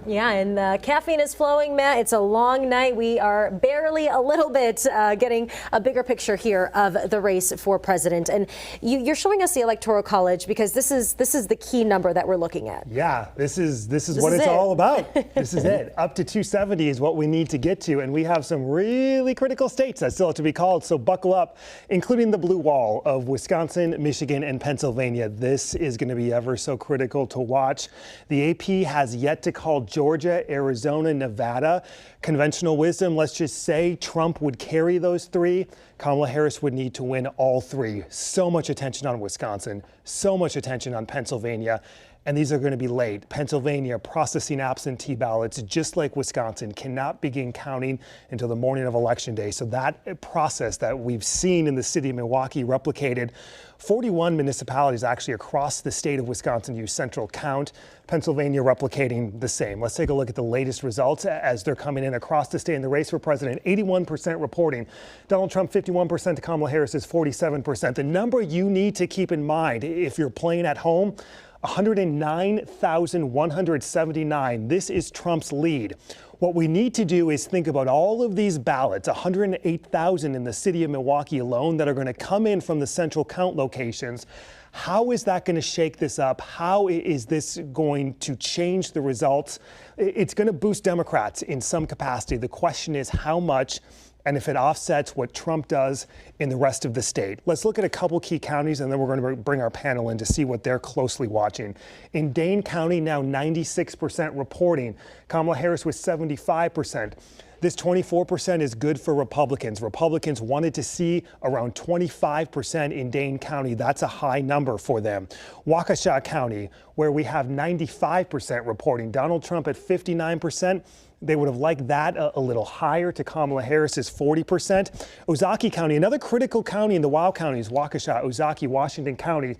Yeah, and caffeine is flowing, Matt. It's a long night. We are barely a little bit getting a bigger picture here of the race for president. And you're showing us the Electoral College because this is the key number that we're looking at. Yeah, this is what it's all about. This is it. Up to 270 is what we need to get to, and we have some really critical states that still have to be called. So buckle up, including the blue wall of Wisconsin, Michigan, and Pennsylvania. This is going to be ever so critical to watch. The AP has yet to call Georgia, Arizona, Nevada. Conventional wisdom, let's just say Trump would carry those three. Kamala Harris would need to win all three. So much attention on Wisconsin, so much attention on Pennsylvania. And these are going to be late. Pennsylvania processing absentee ballots, just like Wisconsin, cannot begin counting until the morning of Election Day. So that process that we've seen in the city of Milwaukee replicated. 41 municipalities actually across the state of Wisconsin use Central Count. Pennsylvania replicating the same. Let's take a look at the latest results as they're coming in across the state in the race for president. 81% reporting. Donald Trump 51%, to Kamala Harris is 47%. The number you need to keep in mind if you're playing at home, 109,179. This is Trump's lead. What we need to do is think about all of these ballots, 108,000 in the city of Milwaukee alone, that are going to come in from the Central Count locations. How is that going to shake this up? How is this going to change the results? It's going to boost Democrats in some capacity. The question is how much, and if it offsets what Trump does in the rest of the state. Let's look at a couple key counties, and then we're going to bring our panel in to see what they're closely watching. In Dane County, now 96% reporting. Kamala Harris was 75%. This 24% is good for Republicans. Republicans wanted to see around 25% in Dane County. That's a high number for them. Waukesha County, where we have 95% reporting. Donald Trump at 59%. They would have liked that a little higher, to Kamala Harris's 40%. Ozaukee County, another critical county in the Wow counties, Waukesha, Ozaukee, Washington County.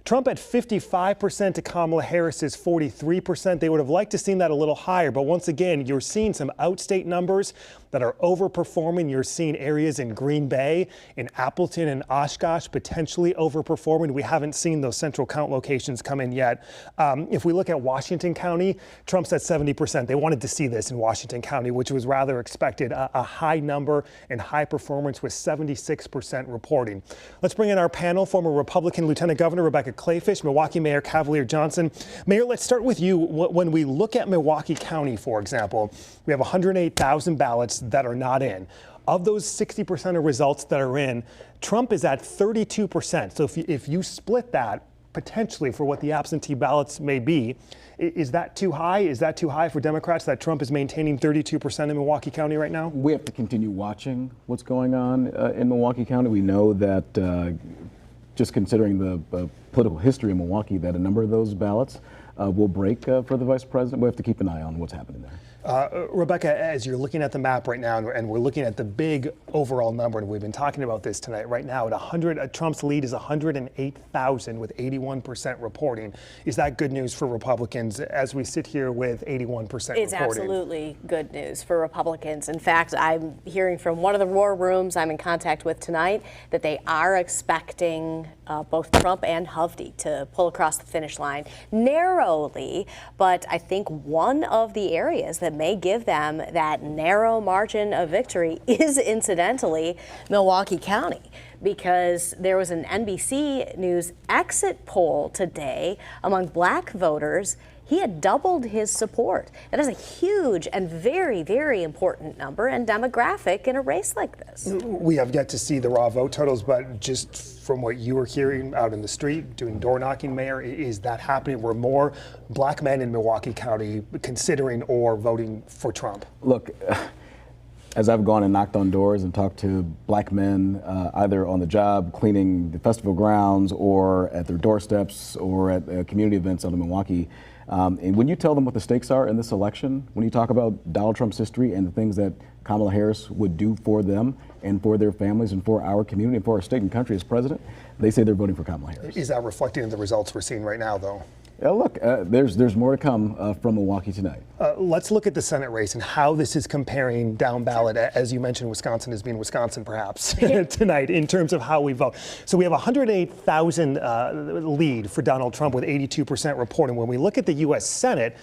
Trump at 55% to Kamala Harris's 43%. They would have liked to seen that a little higher, but once again, you're seeing some outstate numbers that are overperforming. You're seeing areas in Green Bay, in Appleton and Oshkosh potentially overperforming. We haven't seen those Central Count locations come in yet. If we look at Washington County, Trump's at 70%. They wanted to see this in Washington County, which was rather expected. A high number and high performance with 76% reporting. Let's bring in our panel. Former Republican Lieutenant Governor Rebecca Kleefisch, Milwaukee Mayor Cavalier Johnson. Mayor, let's start with you. When we look at Milwaukee County, for example, we have 108,000 ballots that are not in. Of those 60% of results that are in, Trump is at 32%. So if you split that potentially for what the absentee ballots may be, is that too high? Is that too high for Democrats that Trump is maintaining 32% in Milwaukee County right now? We have to continue watching what's going on in Milwaukee County. We know that just considering the political history in Milwaukee, that a number of those ballots will break for the vice president. We have to keep an eye on what's happening there. Rebecca, as you're looking at the map right now, and we're looking at the big overall number, and we've been talking about this tonight, right now at 100, Trump's lead is 108,000 with 81% reporting. Is that good news for Republicans as we sit here with 81% reporting? It's absolutely good news for Republicans. In fact, I'm hearing from one of the war rooms I'm in contact with tonight that they are expecting both Trump and Hovde to pull across the finish line narrowly, but I think one of the areas that may give them that narrow margin of victory is incidentally Milwaukee County, because there was an NBC News exit poll today among black voters. He had doubled his support. That is a huge and very, very important number and demographic in a race like this. We have yet to see the raw vote totals, but just from what you were hearing out in the street, doing door knocking, Mayor, is that happening? Were more black men in Milwaukee County considering or voting for Trump? Look, as I've gone and knocked on doors and talked to black men, either on the job, cleaning the festival grounds, or at their doorsteps, or at community events out in Milwaukee, and when you tell them what the stakes are in this election, when you talk about Donald Trump's history and the things that Kamala Harris would do for them and for their families and for our community and for our state and country as president, they say they're voting for Kamala Harris. Is that reflected in the results we're seeing right now, though? Look, there's more to come from Milwaukee tonight. Let's look at the Senate race and how this is comparing down ballot. As you mentioned, Wisconsin as being Wisconsin, perhaps, tonight in terms of how we vote. So we have 108,000 lead for Donald Trump with 82% reporting. When we look at the U.S. Senate,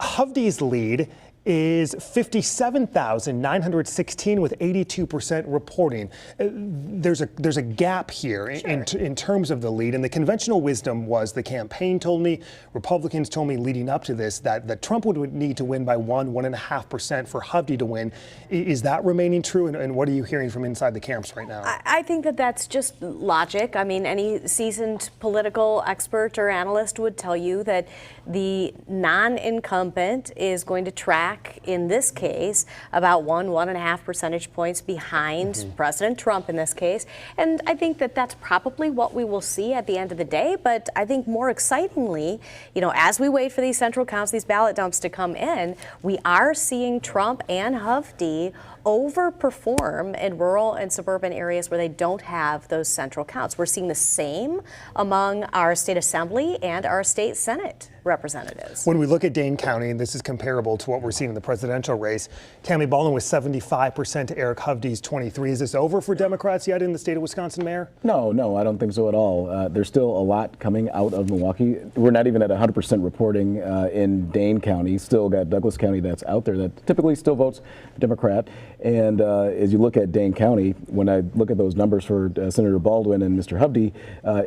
Hovde's lead is 57,916 with 82% reporting. There's a gap here in terms of the lead, and the conventional wisdom was, the campaign told me, Republicans told me leading up to this, that Trump would need to win by 1.5% for Hovde to win. Is that remaining true, and what are you hearing from inside the camps right now? I think that that's just logic. I mean, any seasoned political expert or analyst would tell you that the non-incumbent is going to track, in this case, about 1.5 percentage points behind President Trump in this case. And I think that that's probably what we will see at the end of the day. But I think more excitingly, as we wait for these central counts, these ballot dumps to come in, we are seeing Trump and Hovde overperform in rural and suburban areas where they don't have those central counts. We're seeing the same among our state assembly and our state Senate representatives. When we look at Dane County, and this is comparable to what we're seeing in the presidential race, Tammy Baldwin was 75% to Eric Hovde's 23%. Is this over for Democrats yet in the state of Wisconsin, Mayor? No, I don't think so at all. There's still a lot coming out of Milwaukee. We're not even at 100% reporting in Dane County. Still got Douglas County that's out there that typically still votes Democrat. And as you look at Dane County, when I look at those numbers for Senator Baldwin and Mr. Hovde,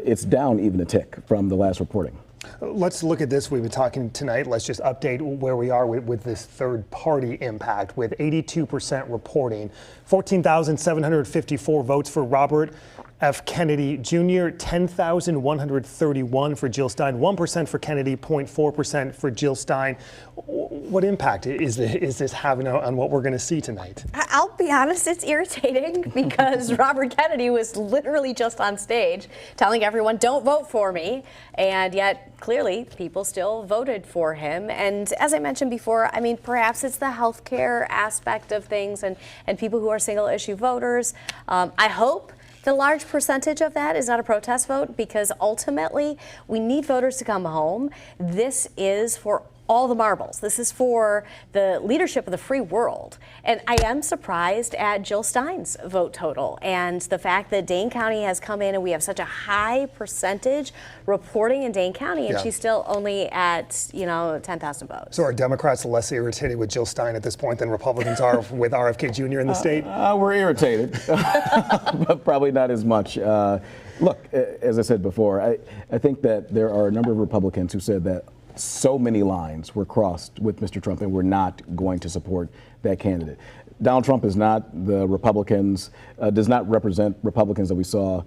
it's down even a tick from the last reporting. Let's look at this. We've been talking tonight. Let's just update where we are with this third party impact, with 82% reporting, 14,754 votes for Robert F. Kennedy Jr., 10,131 for Jill Stein, 1% for Kennedy, 0.4% for Jill Stein. What impact is this having on what we're going to see tonight? I'll be honest, it's irritating because Robert Kennedy was literally just on stage telling everyone, don't vote for me. And yet, clearly, people still voted for him. And as I mentioned before, I mean, perhaps it's the healthcare aspect of things and people who are single issue voters. I hope the large percentage of that is not a protest vote, because ultimately we need voters to come home. This is for all the marbles. This is for the leadership of the free world. And I am surprised at Jill Stein's vote total and the fact that Dane County has come in and we have such a high percentage reporting in Dane County, and she's still only at, 10,000 votes. So are Democrats less irritated with Jill Stein at this point than Republicans are with RFK Jr. in the state? We're irritated, but probably not as much. Look, as I said before, I think that there are a number of Republicans who said that so many lines were crossed with Mr. Trump and we're not going to support that candidate. Donald Trump is not the Republicans, does not represent Republicans that we saw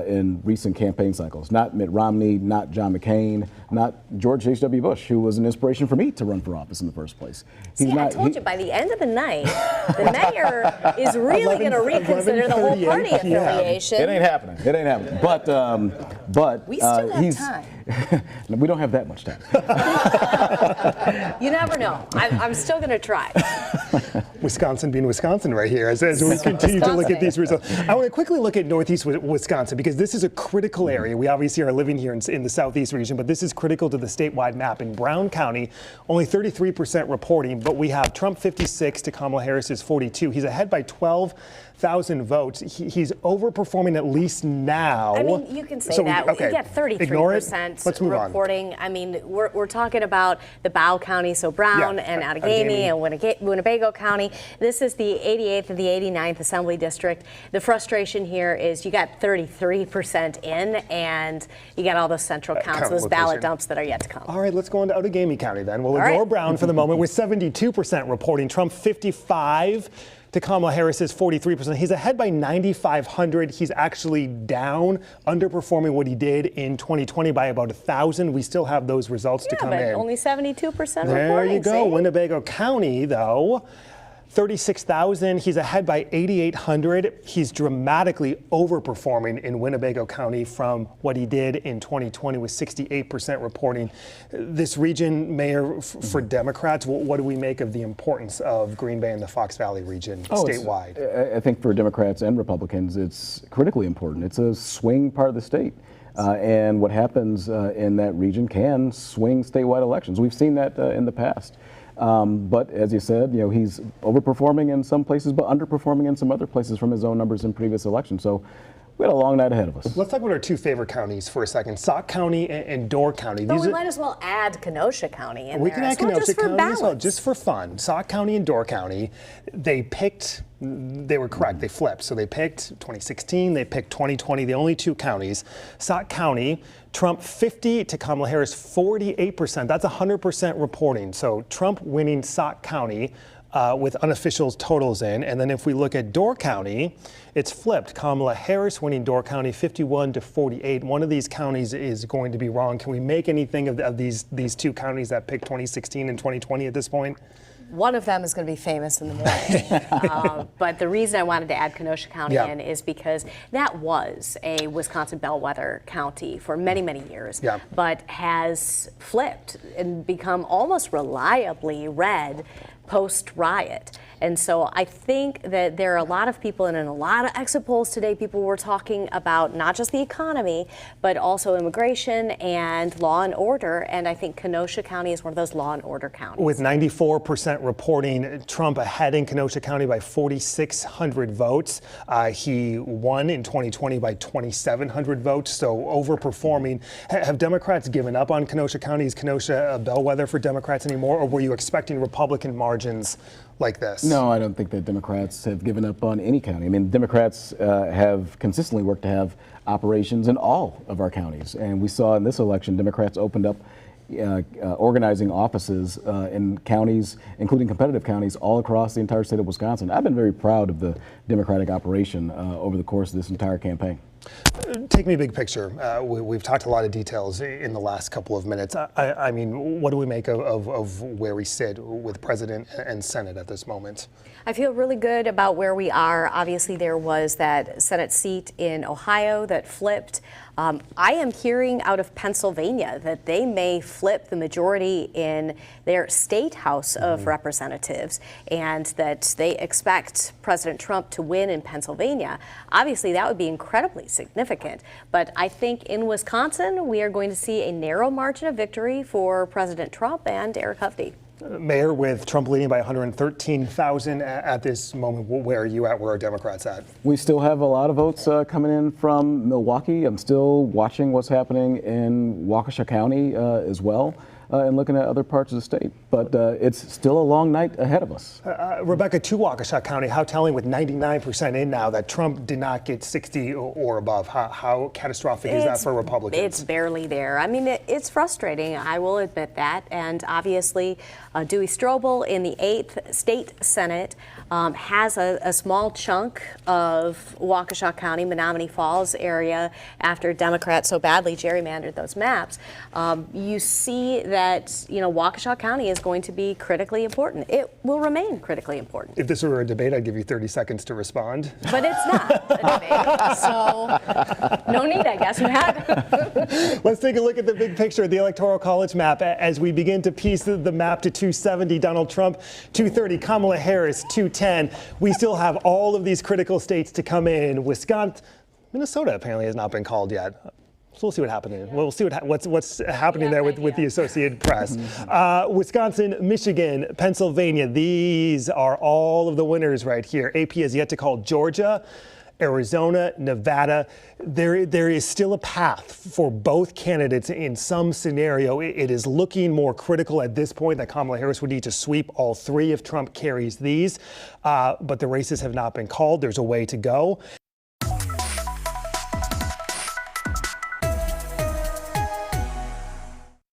in recent campaign cycles. Not Mitt Romney, not John McCain, not George H.W. Bush, who was an inspiration for me to run for office in the first place. I told you, by the end of the night, the mayor is really going to reconsider the whole party affiliation. It ain't happening. But we still have time. We don't have that much time. You never know. I'm still going to try. Wisconsin being Wisconsin right here as we continue to look at these results. I want to quickly look at Northeast Wisconsin because this is a critical area. We obviously are living here in the Southeast region, but this is critical to the statewide map. In Brown County, only 33% reporting, but we have Trump 56 to Kamala Harris's 42. He's ahead by 12,000 votes. He's overperforming at least now. I mean, you can say that. Okay. You get 33% reporting. I mean, we're talking about the Bow County, so Brown and Outagamie and Winnebago County. This is the 88th and the 89th Assembly District. The frustration here is you got 33% in, and you got all those central counts, those ballot dumps that are yet to come. All right, let's go on to Outagamie County then. We'll ignore Brown for the moment with 72% reporting. Trump 55 to Kamala Harris's 43%. He's ahead by 9,500. He's actually down, underperforming what he did in 2020 by about 1,000. We still have those results to come in. Yeah, but only 72% reporting. There you go. See? Winnebago County, though, 36,000. He's ahead by 8,800. He's dramatically overperforming in Winnebago County from what he did in 2020 with 68% reporting. This region, Mayor, for Democrats, what do we make of the importance of Green Bay and the Fox Valley region statewide? I think for Democrats and Republicans, it's critically important. It's a swing part of the state. And what happens in that region can swing statewide elections. We've seen that in the past. But as you said, he's overperforming in some places, but underperforming in some other places from his own numbers in previous elections. So we got a long night ahead of us. Let's talk about our two favorite counties for a second, Sauk County and Door County. But we might as well add Kenosha County in We there can as add well, Kenosha just for County as well, balance. just for fun. Sauk County and Door County, they were correct, they flipped. So they picked 2016, they picked 2020, the only two counties. Sauk County, Trump 50 to Kamala Harris 48%. That's 100% reporting. So Trump winning Sauk County with unofficial totals in. And then if we look at Door County, it's flipped. Kamala Harris winning Door County 51 to 48. One of these counties is going to be wrong. Can we make anything of these two counties that picked 2016 and 2020 at this point? One of them is going to be famous in the morning. But the reason I wanted to add Kenosha County in is because that was a Wisconsin bellwether county for many, many years, but has flipped and become almost reliably red post-riot. And so I think that there are a lot of people, and in a lot of exit polls today, people were talking about not just the economy, but also immigration and law and order. And I think Kenosha County is one of those law and order counties. With 94% reporting, Trump ahead in Kenosha County by 4,600 votes. He won in 2020 by 2,700 votes, so overperforming. Have Democrats given up on Kenosha County? Is Kenosha a bellwether for Democrats anymore, or were you expecting Republican margins like this? No, I don't think that Democrats have given up on any county. I mean, Democrats have consistently worked to have operations in all of our counties. And we saw in this election, Democrats opened up organizing offices in counties, including competitive counties, all across the entire state of Wisconsin. I've been very proud of the Democratic operation over the course of this entire campaign. Take me big picture. We've talked a lot of details in the last couple of minutes. I mean, what do we make of where we sit with President and Senate at this moment? I feel really good about where we are. Obviously, there was that Senate seat in Ohio that flipped. I am hearing out of Pennsylvania that they may flip the majority in their state House of Representatives, and that they expect President Trump to win in Pennsylvania. Obviously, that would be incredibly significant. But I think in Wisconsin, we are going to see a narrow margin of victory for President Trump and Eric Hovde. Mayor, with Trump leading by 113,000 at this moment, where are you at? Where are Democrats at? We still have a lot of votes coming in from Milwaukee. I'm still watching what's happening in Waukesha County as well. And looking at other parts of the state. But it's still a long night ahead of us. Rebecca, to Waukesha County, how telling with 99% in now that Trump did not get 60 or above. How catastrophic is that for Republicans? It's barely there. I mean, it's frustrating. I will admit that. And obviously, Dewey Strobel in the 8th State Senate has a small chunk of Waukesha County, Menominee Falls area after Democrats so badly gerrymandered those maps. You see that, Waukesha County is going to be critically important. It will remain critically important. If this were a debate, I'd give you 30 seconds to respond. But it's not a debate, so no need, I guess. Let's take a look at the big picture of the Electoral College map as we begin to piece the map to 270. Donald Trump, 230. Kamala Harris, 210. We still have all of these critical states to come in. Wisconsin, Minnesota apparently has not been called yet. So we'll see what happens. We'll see what's happening there with the Associated Press. Wisconsin, Michigan, Pennsylvania. These are all of the winners right here. AP has yet to call Georgia, Arizona, Nevada. There is still a path for both candidates in some scenario. It is looking more critical at this point that Kamala Harris would need to sweep all three if Trump carries these. But the races have not been called. There's a way to go.